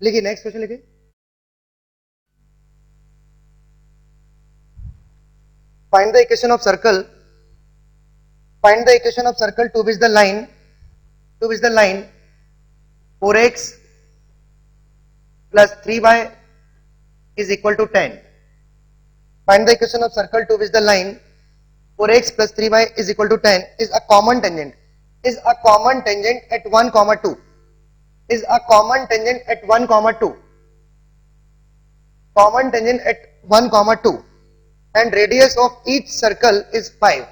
लिखिए next question लिखिए। Find the equation of circle, find the equation of circle to which the line 4x plus 3y is equal to 10. Find the equation of circle to which the line 4x plus 3y is equal to 10 is a common tangent, is a common tangent at 1 comma 2, is a common tangent at 1 comma 2, common tangent at 1 comma 2, and radius of each circle is 5,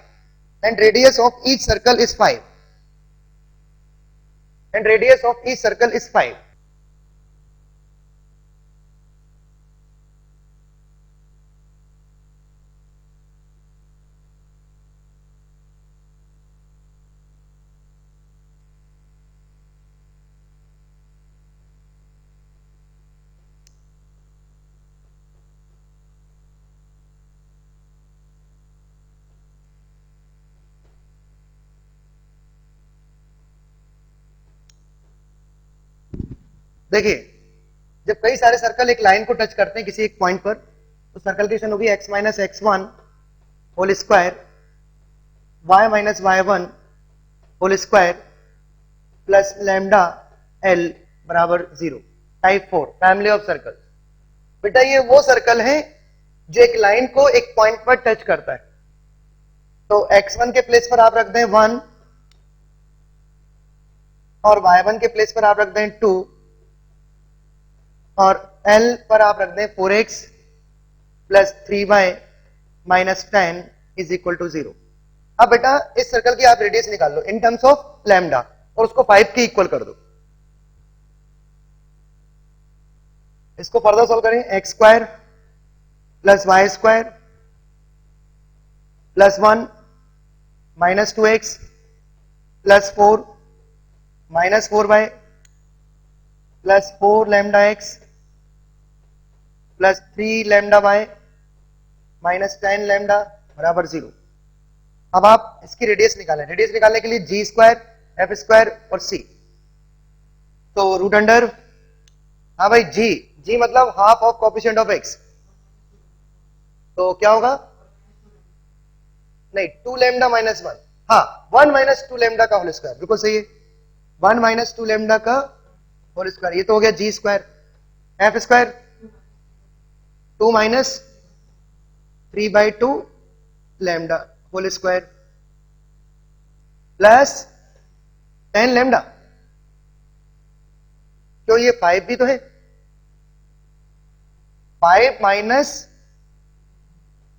and radius of each circle is 5, and radius of each circle is 5. देखिए जब कई सारे circle एक line को touch करते हैं किसी एक पॉइंट पर, तो सर्कल की होगी x minus x1 whole square y minus y1 whole square plus lambda l बराबर 0। Type 4 family of circle. बेटा ये वो सर्कल है जो एक लाइन को एक पॉइंट पर टच करता है। तो x1 के प्लेस पर आप रख दें 1 और y1 के प्लेस पर आप रख दें 2 और L पर आप रख दें 4x plus 3y minus 10 is equal to 0। अब बेटा इस सर्कल की आप रेडियस निकाल लो इन टर्म्स ऑफ लैम्डा और उसको 5 के इक्वल कर दो। इसको फर्दर सॉल्व करें, X square plus Y square plus 1 minus 2x plus 4 minus 4y plus 4 lambda x plus 3 lambda y minus 10 lambda बराबर 0। अब आप इसकी रेडियस निकालें। रेडियस निकालने के लिए जी स्क्वायर एफ स्क्वायर और सी, तो रूट अंडर, हाँ भाई जी मतलब half of coefficient of x, तो क्या होगा, नहीं 2 लैम्डा माइनस 1, हाँ 1 माइनस 2 लैम्डा का होल स्क्वायर, बिल्कुल सही है 1 माइनस 2 लैम्डा का होल स्क्वायर। ये तो हो गया g square f square 2 minus 3/2 lambda whole square plus 10 lambda, तो ये 5 भी तो है, 5 माइनस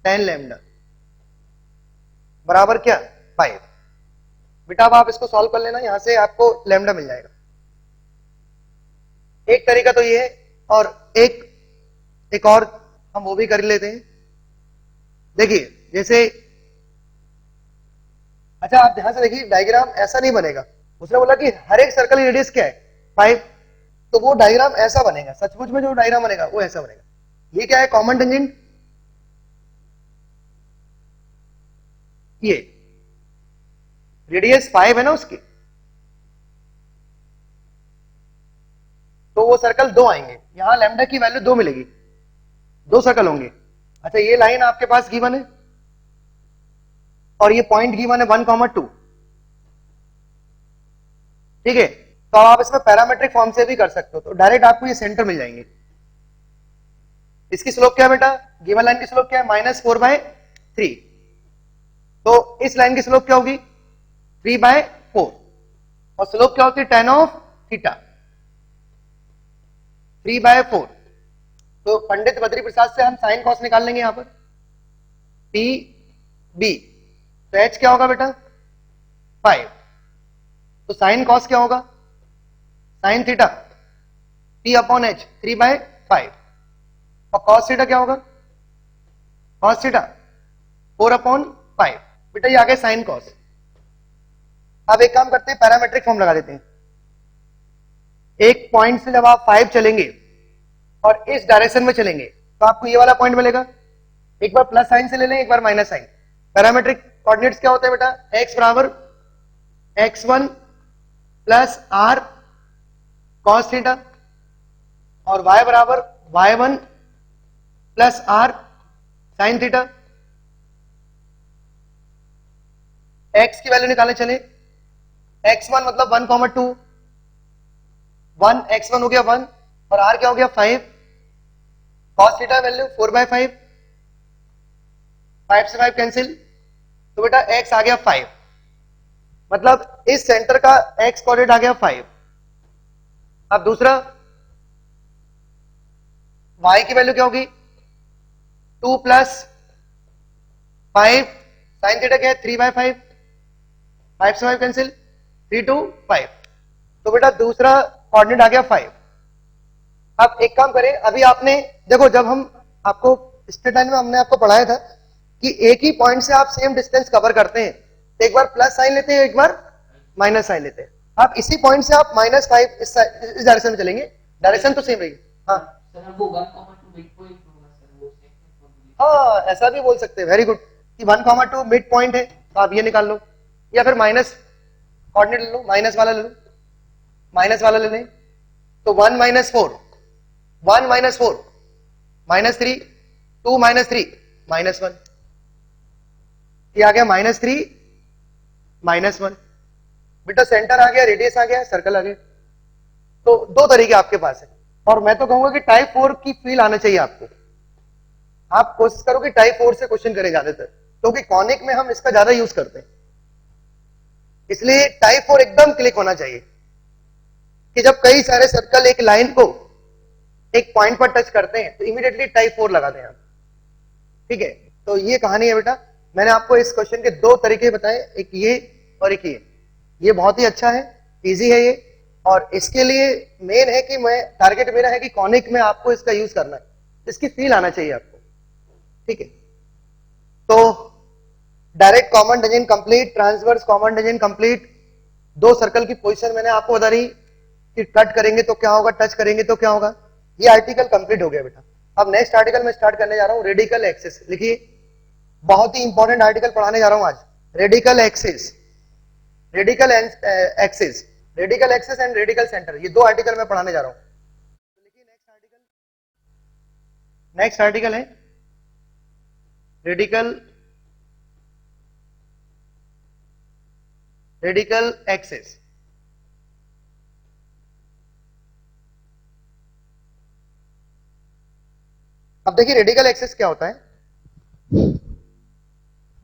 10 लैम्डा बराबर क्या 5। बेटा अब आप इसको सॉल्व कर लेना, यहां से आपको लैम्डा मिल जाएगा। एक तरीका तो ये है और एक और हम वो भी कर लेते हैं। देखिए जैसे, अच्छा आप ध्यान से देखिए डायग्राम ऐसा नहीं बनेगा। उसने बोला कि हर एक सर्कल की रेडियस क्या है 5, तो वो डायग्राम ऐसा बनेगा, सचमुच में जो डायग्राम बनेगा वो ऐसा बनेगा। ये क्या है कॉमन टेंजेंट, ये रेडियस 5 है ना उसकी, तो वो सर्कल 2 आएंगे, यहां लैम्डा की वैल्यू 2 मिलेगी, 2 सर्कल होंगे। अच्छा ये लाइन आपके पास गिवन है और ये पॉइंट गिवन है 1,2, ठीक है। तो आप इसमें पैरामेट्रिक फॉर्म से भी कर सकते हो, तो डायरेक्ट आपको ये सेंटर मिल जाएंगे। इसकी स्लोप क्या है बेटा, गिवन लाइन की स्लोप क्या है -4/3, तो इस लाइन की स्लोप क्या होगी 3/4 और स्लोप क्या होती है tan ऑफ थीटा 3/4। तो पंडित बद्री प्रसाद से हम साइन कॉस निकाल लेंगे यहां पर पी बी, तो h क्या होगा बेटा 5, तो साइन कॉस क्या होगा sine theta p upon h 3/5 और कॉस थीटा क्या होगा कॉस थीटा 4/5। बेटा ये आ गए साइन कॉस। अब एक काम करते हैं पैरामेट्रिक फॉर्म लगा देते हैं। एक पॉइंट से जब आप 5 चलेंगे और इस डायरेक्शन में चलेंगे तो आपको ये वाला पॉइंट मिलेगा, एक बार प्लस साइन से ले लें एक बार माइनस साइन। पैरामेट्रिक कोऑर्डिनेट्स क्या होते हैं बेटा, x बराबर x1 plus r cos theta और y बराबर y1 plus r sine theta. x की वैल्यू निकाले चले, x1 मतलब 1,2, 1 x1 हो गया 1 और r क्या हो गया 5, cos थीटा वैल्यू 4/5, 5 से 5 कैंसिल, तो बेटा x आ गया 5, मतलब इस सेंटर का x कोऑर्डिनेट आ गया 5। अब दूसरा y की वैल्यू क्या होगी 2 प्लस 5 साइन थीटा क्या है 3/5, 5 से 5 कैंसिल, 3 to 5, तो बेटा दूसरा कोऑर्डिनेट आ गया 5। अब एक काम करें, अभी आपने देखो जब हम आपको स्ट्रेट लाइन में हमने आपको पढ़ाया था कि एक ही पॉइंट से आप सेम डिस्टेंस कवर करते हैं, तो एक बार प्लस साइन लेते हैं एक बार माइनस साइन लेते हैं। आप इसी पॉइंट से आप -5 इस डायरेक्शन में चलेंगे, डायरेक्शन तो सेम रहेगी। हाँ सर वो 1,2 मिड पॉइंट होगा सर, वो हाँ ऐसा भी बोल सकते हैं, वेरी गुड, कि 1,2 मिड पॉइंट है, तो आप ये निकाल लो, या फिर माइनस कोऑर्डिनेट ले लो, माइनस वाला ले लो, माइनस वाला ले लें, तो 1 - 4, 1 - 4 -3, 2 - 3 -1, ये आ गया -3 -1। बेटा सेंटर आ गया, रेडियस आ गया, सर्कल आ गया। तो दो तरीके आपके पास है, और मैं तो कहूंगा कि टाइप 4 की फील आना चाहिए आपको। आप कोशिश करो कि टाइप 4 से क्वेश्चन करे ज्यादातर, क्योंकि कॉनिक में हम इसका ज्यादा यूज करते हैं, इसलिए टाइप 4 एकदम क्लिक होना चाहिए कि जब कई सारे सर्कल एक लाइन को एक पॉइंट पर टच करते हैं तो इमीडिएटली टाइप 4 लगा दें आप। ठीक है, तो ये कहानी है बेटा। मैंने आपको इस क्वेश्चन के दो तरीके बताए, एक ये और एक ये बहुत ही अच्छा है, इजी है ये, और इसके लिए मेन है कि मैं टारगेट मेरा है कि कॉनिक में आपको इसका यूज करना है, इसकी फील आना चाहिए आपको। ठीक है, तो direct common tangent complete, transverse common tangent complete, दो सर्कल की पोजीशन मैंने आपको बता दी कि कट करेंगे तो क्या होगा, टच करेंगे तो क्या होगा। ये आर्टिकल कंप्लीट हो गया बेटा। अब नेक्स्ट आर्टिकल मैं स्टार्ट करने जा रहा हूं, रेडिकल एक्सिस। लिखिए, बहुत ही इंपॉर्टेंट आर्टिकल पढ़ाने जा रहा हूं आज, radical axis, radical axis, radical axis and radical centre, ये दो आर्टिकल मैं पढ़ाने जा रहा हूं। तो लिखिए नेक्स्ट आर्टिकल है रेडिकल एक्सिस। अब देखिए रेडिकल एक्सिस क्या होता है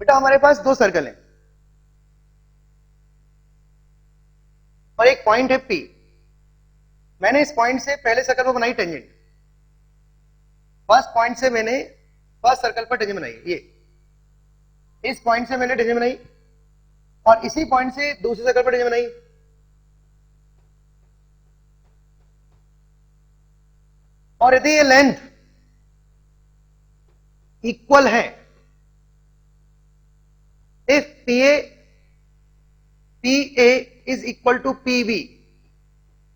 बेटा। हमारे पास दो सर्कल हैं और एक पॉइंट है P। मैंने इस पॉइंट से पहले सर्कल पर बनाई टेंजेंट, फर्स्ट पॉइंट से मैंने फर्स्ट सर्कल पर टेंजेंट बनाई, ये इस पॉइंट से मैंने टेंजेंट बनाई, और इसी पॉइंट से दूसरे सर्कल पर टेंजेंट बनाई। और यदि ये लेंथ इक्वल है, if PA is equal to PB,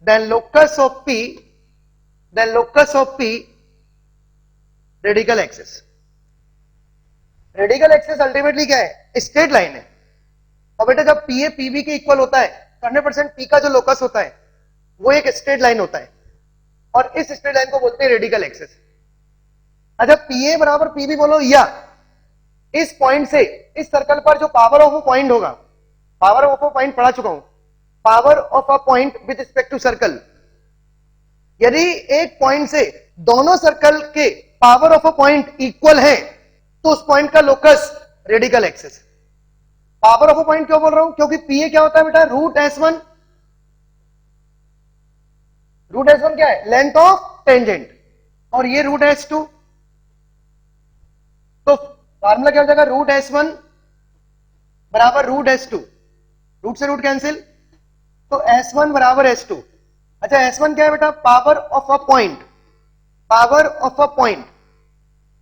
then locus of P radical axis. Radical axis ultimately क्या है, स्ट्रेट लाइन है। और बेटा जब PA PB के इक्वल होता है तो 100% P का जो लोकस होता है वो एक स्ट्रेट लाइन होता है, और इस स्ट्रेट लाइन को बोलते हैं रेडिकल एक्सिस। अच्छा, PA बराबर PB बोलो, या इस पॉइंट से इस सर्कल पर जो पावर ऑफ अ पॉइंट होगा, पावर ऑफ अ पॉइंट पढ़ा चुका हूं, power of a point with respect to circle, यदि एक पॉइंट से दोनों सर्कल के power of a point equal है तो उस पॉइंट का locus radical axis. Power of a point क्यों बोल रहा हूं, क्योंकि PA क्या होता है बेटा, रूट S1 क्या है, लेंथ ऑफ टेंजेंट, और ये रूट S2, तो फार्मूला क्या हो जाएगा, रूट S1 बराबर रूट S2, रूट से रूट कैंसिल, तो S1 बराबर S2। अच्छा, S1 क्या है बेटा, power of a point, power of a point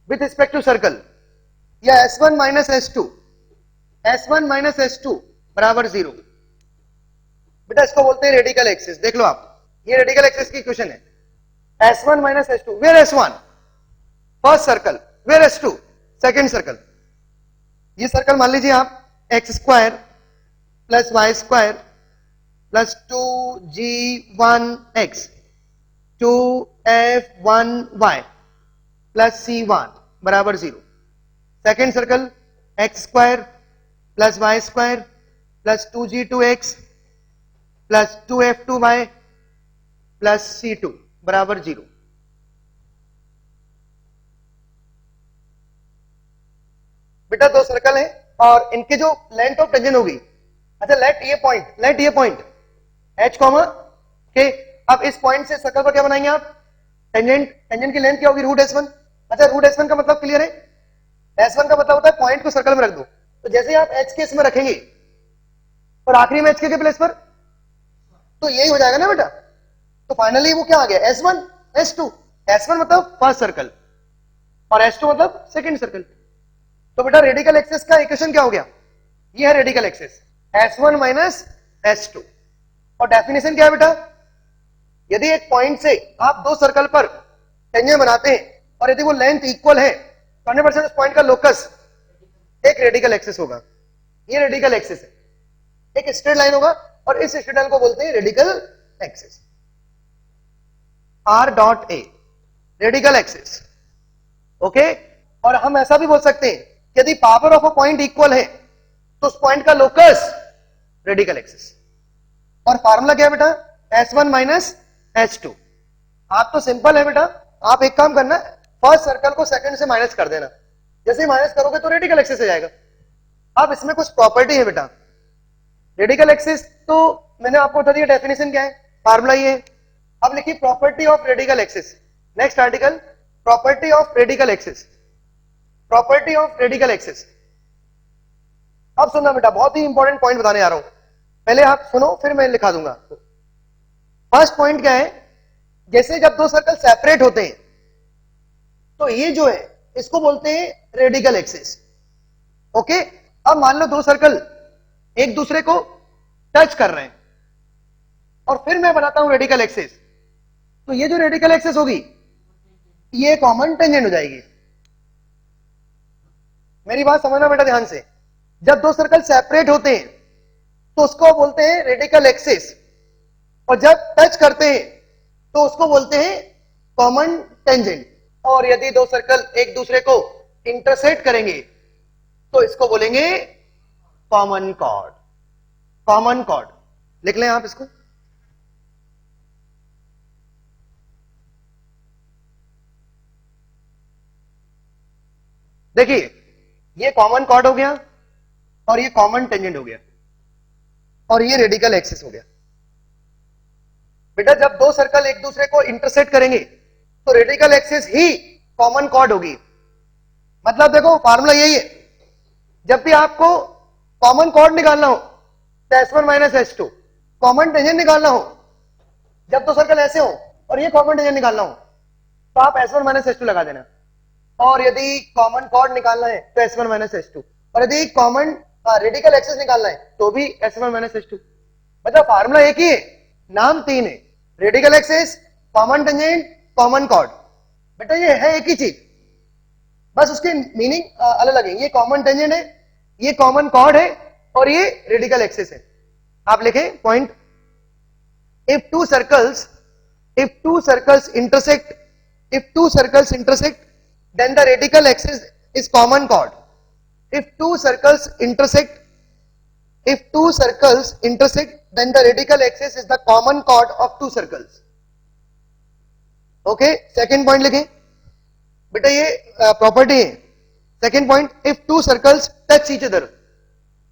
with respect to circle, या S1 minus S2, S1 minus S2 बराबर 0। बेटा इसको बोलते हैं रेडिकल एक्सिस। देख लो आप, ये रेडिकल एक्सिस की इक्वेशन है, S1 minus S2, where S1 first circle, where S2 second circle. ये सर्कल मान लीजिए आप x² plus y² plus 2g1x, 2f1y plus c1 बराबर 0। Second circle X square plus Y square plus 2g2x plus 2f2y plus c2 बराबर 0। बेटा दो circle है और इनके जो लेंथ ऑफ टेंजेंट होगी, अच्छा लेट ये पॉइंट h कॉमा के, अब इस पॉइंट से सर्कल पर क्या बनाएंगे आप, टेंजेंट की लेंथ क्या होगी, रूट s1। अच्छा रूट s1 का मतलब क्लियर है, s1 का मतलब होता है पॉइंट को सर्कल में रख दो, तो जैसे ही आप h के इसमें रखेंगे और आखिरी में h के प्लेस पर, तो यही हो जाएगा ना बेटा। तो फाइनली वो क्या आ गया, s1 s2, s1 मतलब फर्स्ट सर्कल और s2 मतलब सेकंड सर्कल। तो बेटा रेडिकल एक्सिस का इक्वेशन क्या हो गया, ये है radical axis s1 minus s2। और डेफिनेशन क्या है बेटा, यदि एक पॉइंट से आप दो सर्कल पर टेंजेंट बनाते हैं और यदि वो लेंथ इक्वल है तो 100% उस पॉइंट का लोकस एक रेडिकल एक्सिस होगा। ये रेडिकल एक्सिस है, एक स्ट्रेट लाइन होगा और इस स्ट्रेट लाइन को बोलते हैं radical axis, r dot a radical axis. Okay, और हम ऐसा भी बोल सकते हैं यदि power of a point equal है तो उस पॉइंट का लोकस रेडिकल एक्सिस। और फार्मूला क्या है बेटा, s1 माइनस s2। आप तो सिंपल है बेटा, आप एक काम करना, फर्स्ट सर्कल को सेकंड से माइनस कर देना, जैसे ही माइनस करोगे तो रेडिकल एक्सिस आ जाएगा। अब इसमें कुछ प्रॉपर्टी है बेटा, रेडिकल एक्सिस तो मैंने आपको बता दिया डेफिनेशन क्या है, फार्मूला ये है। अब लिखिए property of radical axis, next article property of radical axis, property of radical axis. अब सुनना बेटा, बहुत ही इंपॉर्टेंट पॉइंट बताने आ रहा हूं, पहले आप सुनो फिर मैं लिखा दूंगा। फर्स्ट पॉइंट क्या है, जैसे जब दो सर्कल सेपरेट होते हैं तो ये जो है इसको बोलते हैं रेडिकल एक्सिस। ओके, अब मान लो दो सर्कल एक दूसरे को टच कर रहे हैं और फिर मैं बनाता हूं रेडिकल एक्सिस, तो ये जो रेडिकल एक्सिस होगी ये कॉमन टेंजेंट हो जाएगी। मेरी बात समझना बेटा ध्यान से, जब दो सर्कल सेपरेट होते हैं तो उसको बोलते हैं रेडिकल एक्सिस, और जब टच करते हैं तो उसको बोलते हैं कॉमन टेंजेंट। और यदि दो सर्कल एक दूसरे को इंटरसेक्ट करेंगे तो इसको बोलेंगे कॉमन कॉर्ड। कॉमन कॉर्ड लिख लें आप इसको, देखिए ये कॉमन कॉर्ड हो गया और ये कॉमन टेंजेंट हो गया और ये रेडिकल एक्सिस हो गया। बेटा जब दो सर्कल एक दूसरे को इंटरसेक्ट करेंगे तो रेडिकल एक्सिस ही कॉमन कॉर्ड होगी। मतलब देखो फार्मूला यही है, जब भी आपको कॉमन कॉर्ड निकालना हो तो s1 minus s2, common tangent निकालना हो जब दो सर्कल ऐसे हो और ये कॉमन टेंजेंट निकालना हो तो आप s1 माइनस s2 लगा देना, और यदि कॉमन कॉर्ड निकालना है तो s1 माइनस s2, और यदि कॉमन रेडिकल एक्सिस निकालना है तो भी s1 माइनस s2। मतलब फार्मूला एक ही है, नाम तीन है, radical axis, common tangent, common chord. बेटा ये है एक ही चीज, बस उसकी मीनिंग अलग अलग है। ये कॉमन टेंजेंट है, ये कॉमन कॉर्ड है और ये रेडिकल एक्सिस है। आप लिखें point, if two circles intersect, if two circles intersect then the radical axis is common chord. If two circles intersect then the radical axis is the common chord of two circles. Okay, second point लिखें बेटा, ये property है। Second point, if two circles touch each other,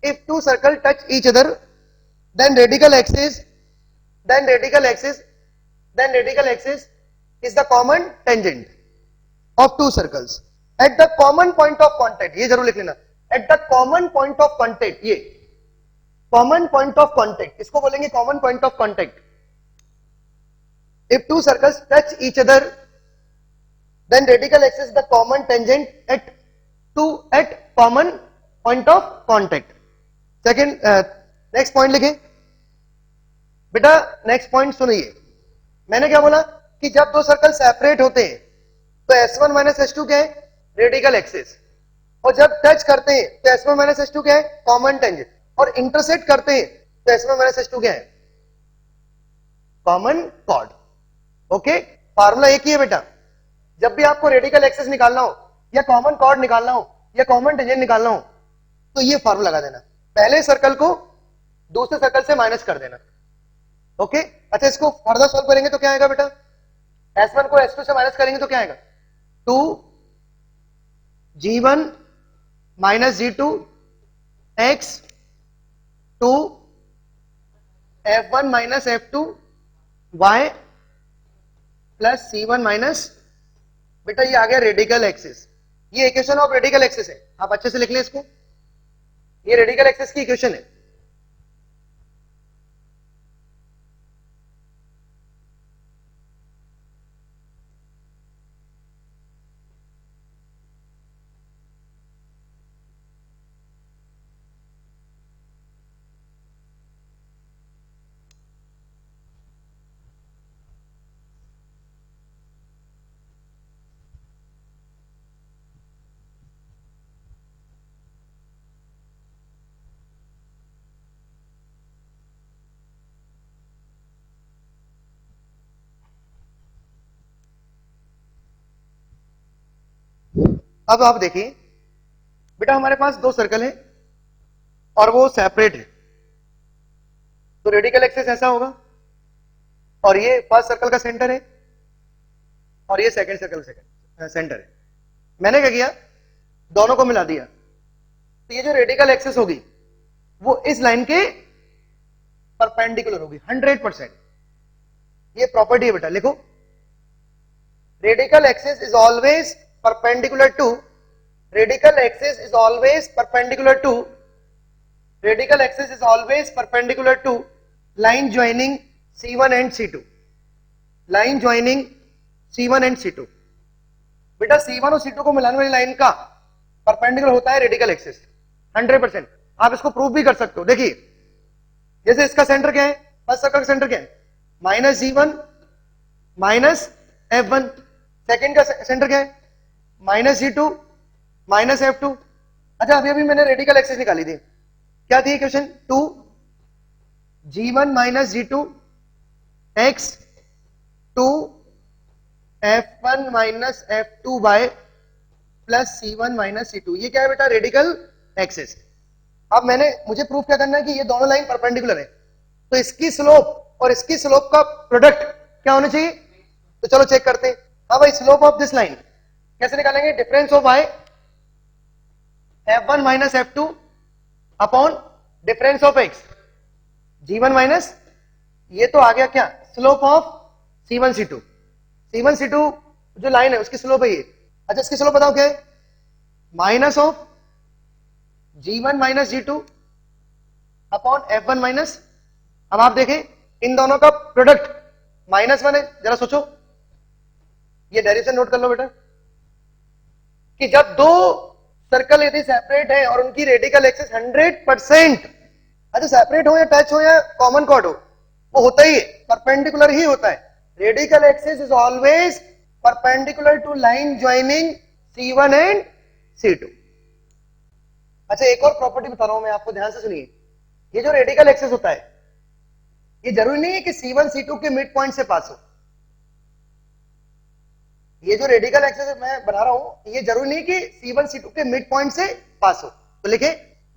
if two circles touch each other then radical axis is the common tangent of two circles at the common point of contact। ये जरूर लिख लेना, at the common point of contact, ये common point of contact, इसको बोलेंगे common point of contact। if two circles touch each other then radical axis is the common tangent at common point of contact। Second next point लिखें बेटा, next point सुनिए, मैंने क्या बोला कि जब दो सर्कल सेपरेट होते हैं तो s1 माइनस s2 क्या है, रेडिकल एक्सिस, और जब टच करते हैं तो s1 माइनस s2 क्या है, कॉमन टेंजेंट, और इंटरसेक्ट करते हैं तो s1 माइनस s2 क्या है, कॉमन कॉर्ड। ओके, फार्मूला एक ही है बेटा, जब भी आपको रेडिकल एक्सिस निकालना हो या कॉमन कॉर्ड निकालना हो या कॉमन टेंजेंट निकालना हो तो ये फार्मूला लगा देना, पहले सर्कल को दूसरे सर्कल से माइनस कर देना। ओके, अच्छा इसको फर्दर सॉल्व करेंगे तो क्या आएगा बेटा, S1 को S2 से माइनस करेंगे तो क्या आएगा, 2G1 minus G2 x 2 F1 minus F2 y plus C1 minus, बेटा ये आ गया रेडिकल एक्सिस, ये इक्वेशन ऑफ रेडिकल एक्सिस है, आप अच्छे से लिख लें इसको, ये रेडिकल एक्सिस की इक्वेशन है। अब आप देखिए बेटा हमारे पास दो सर्कल है और वो सेपरेट है, तो रेडिकल एक्सिस ऐसा होगा और ये फर्स्ट सर्कल का सेंटर है और ये सेकंड सर्कल सेंटर है। मैंने क्या किया, दोनों को मिला दिया, तो ये जो रेडिकल एक्सिस होगी वो इस लाइन के परपेंडिकुलर होगी 100%। ये प्रॉपर्टी है बेटा, लिखो radical axis is always perpendicular to, radical axis is always perpendicular to, radical axis is always perpendicular to line joining C1 and C2, line joining C1 and C2। बेटा C1 और C2 को मिलाने वाली line का perpendicular होता है radical axis 100%। आप इसको प्रूव भी कर सकते हो, देखिए जैसे इसका सेंटर क्या है, फर्स्ट सर्कल का सेंटर क्या है, minus G1 minus F1, second का सेंटर क्या है, माइनस G2 माइनस F2। अच्छा अभी अभी मैंने रेडिकल एक्सिस निकाली थी, क्या थी equation, 2G1 minus G2 x 2F1 minus F2 y plus C1 minus C2, ये क्या है बेटा, रेडिकल एक्सिस। अब मुझे प्रूफ क्या करना है कि ये दोनों लाइन परपेंडिकुलर है, तो इसकी स्लोप और इसकी स्लोप का प्रोडक्ट क्या होना चाहिए, तो चलो चेक करते हैं। हाँ भाई, स्लोप ऑफ दिस लाइन कैसे निकालेंगे, difference of y F1 minus F2 upon difference of x G1 minus, ये तो आ गया क्या, slope of C1 C2, C1 C2 जो लाइन है उसकी स्लोप है ये। अच्छा इसकी स्लोप बताओ क्या है, minus of G1 minus G2 upon F1 minus. अब आप देखें इन दोनों का प्रोडक्ट -1 है, जरा सोचो, ये डेरिवेशन नोट कर लो बेटा कि जब दो सर्कल यदि सेपरेट है और उनकी रेडिकल एक्सिस 100%, अच्छा सेपरेट हो या टच हो या कॉमन कॉर्ड हो, वो होता ही है, परपेंडिकुलर ही होता है। Radical axis is always perpendicular to line joining C1 and C2। अच्छा एक और प्रॉपर्टी बता रहा हूं मैं आपको, ध्यान से सुनिए, ये जो रेडिकल एक्सिस होता है ये जरूरी नहीं है कि C1 C2 के मिड पॉइंट से पास हो, ये जो रेडिकल एक्सिस मैं बना रहा हूं ये जरूरी नहीं कि C1 C2 के मिड पॉइंट से पास हो, तो लिखे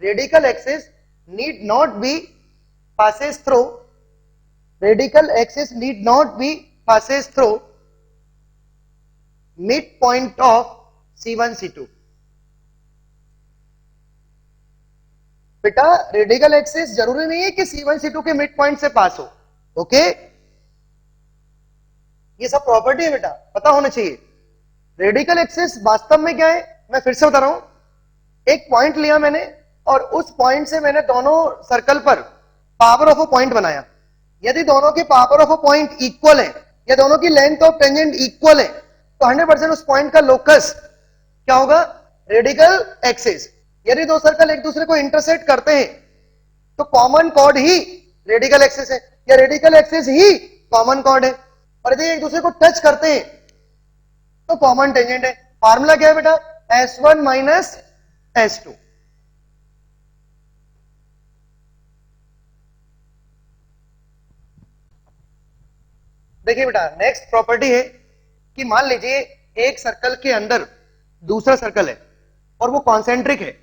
radical axis need not be passes through, radical axis need not be passes through midpoint of C1 C2। बेटा रेडिकल एक्सिस जरूरी नहीं है कि C1 C2 के मिड पॉइंट से पास हो, ओके, ये सब प्रॉपर्टी है बेटा, पता होना चाहिए। रेडिकल एक्सिस वास्तव में क्या है, मैं फिर से बता रहा हूं, एक पॉइंट लिया मैंने और उस पॉइंट से मैंने दोनों सर्कल पर पावर ऑफ अ पॉइंट बनाया, यदि दोनों के power of a point equal है या दोनों की लेंथ ऑफ टेंजेंट इक्वल है तो 100% उस पॉइंट का लोकस क्या होगा, रेडिकल एक्सिस। यदि दो सर्कल एक दूसरे को इंटरसेक्ट करते हैं तो कॉमन कॉर्ड ही रेडिकल एक्सिस है या रेडिकल एक्सिस ही कॉमन कॉर्ड है, और यदि एक दूसरे को टच करते हैं तो कॉमन टेंजेंट है। फार्मूला क्या है बेटा, S1 माइनस S2। देखिए बेटा नेक्स्ट प्रॉपर्टी है कि मान लीजिए एक सर्कल के अंदर दूसरा सर्कल है और वो कॉन्सेंट्रिक है,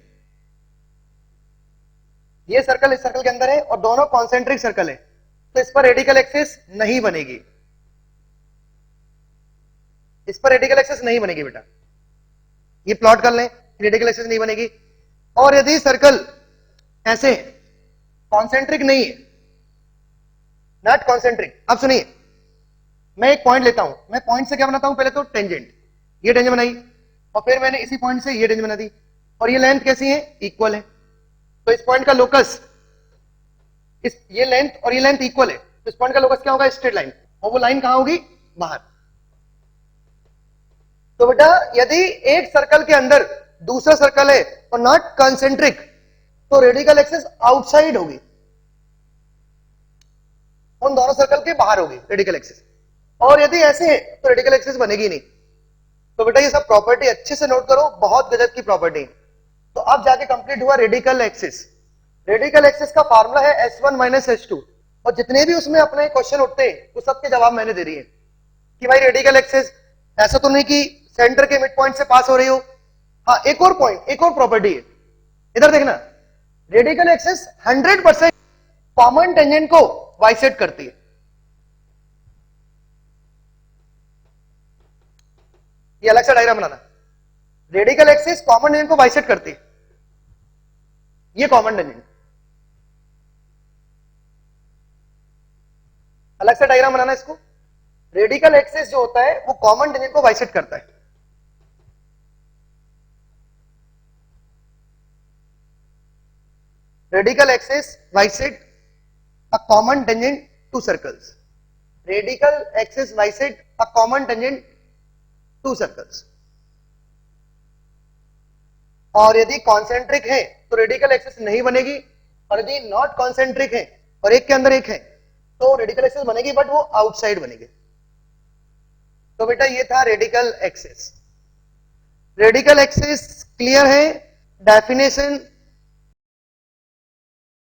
ये सर्कल इस सर्कल के अंदर है और दोनों कॉन्सेंट्रिक सर्कल है, तो इस पर रेडिकल एक्सिस नहीं बनेगी, इस पर रेडिकल एक्सिस नहीं बनेगी बेटा, ये प्लॉट कर लें, रेडिकल एक्सिस नहीं बनेगी। और यदि सर्कल ऐसे है, कॉन्सेंट्रिक नहीं है, नॉट कॉन्सेंट्रिक, अब सुनिए मैं एक पॉइंट लेता हूं, मैं पॉइंट से क्या बनाता हूं, पहले तो टेंजेंट, ये टेंजेंट बनाई और फिर मैंने इसी पॉइंट से ये टेंजेंट बना दी और ये लेंथ कैसी है, इक्वल है, तो इस पॉइंट का लोकस, इस ये लेंथ और ये लेंथ इक्वल है, तो इस पॉइंट का लोकस क्या होगा, स्ट्रेट लाइन, और वो लाइन कहां होगी, बाहर। तो बेटा यदि एक सर्कल के अंदर दूसरा सर्कल है और नॉट कॉन्सेंट्रिक, तो रेडिकल एक्सिस आउटसाइड होगी, उन दोनों सर्कल के बाहर होगी रेडिकल एक्सिस, और यदि ऐसे है तो रेडिकल एक्सिस बनेगी नहीं। तो बेटा ये सब प्रॉपर्टी अच्छे से नोट करो, बहुत गजब की प्रॉपर्टी। तो अब जाके कंप्लीट हुआ रेडिकल एक्सिस। रेडिकल एक्सिस का फार्मूला है S1 माइनस S2, और जितने भी उसमें अपने क्वेश्चन उठते हैं वो सबके जवाब मैंने दे दिए कि भाई रेडिकल एक्सिस ऐसा तो नहीं कि सेंटर के मिड पॉइंट से पास हो रही हो। हाँ, एक और पॉइंट, एक और प्रॉपर्टी है, इधर देखना, रेडिकल एक्सिस 100% कॉमन टेंजेंट को बाइसेक्ट करती है। ये अलग सा डायग्राम बनाना, रेडिकल एक्सिस कॉमन टेंजेंट को बाइसेक्ट करती है, ये कॉमन टेंजेंट, अलग सा डायग्राम बनाना इसको। रेडिकल एक्सिस जो होता है वो कॉमन टेंजेंट को बाइसेक्ट करता है। Radical axis bisect a common tangent to circles. Radical axis bisect a common tangent to circles. और यदि कॉन्सेंट्रिक है तो रेडिकल एक्सिस नहीं बनेगी, और यदि नॉट कॉन्सेंट्रिक है और एक के अंदर एक है तो रेडिकल एक्सिस बनेगी, बट वो आउटसाइड बनेगी। तो बेटा ये था radical axis. Radical axis clear है, डेफिनेशन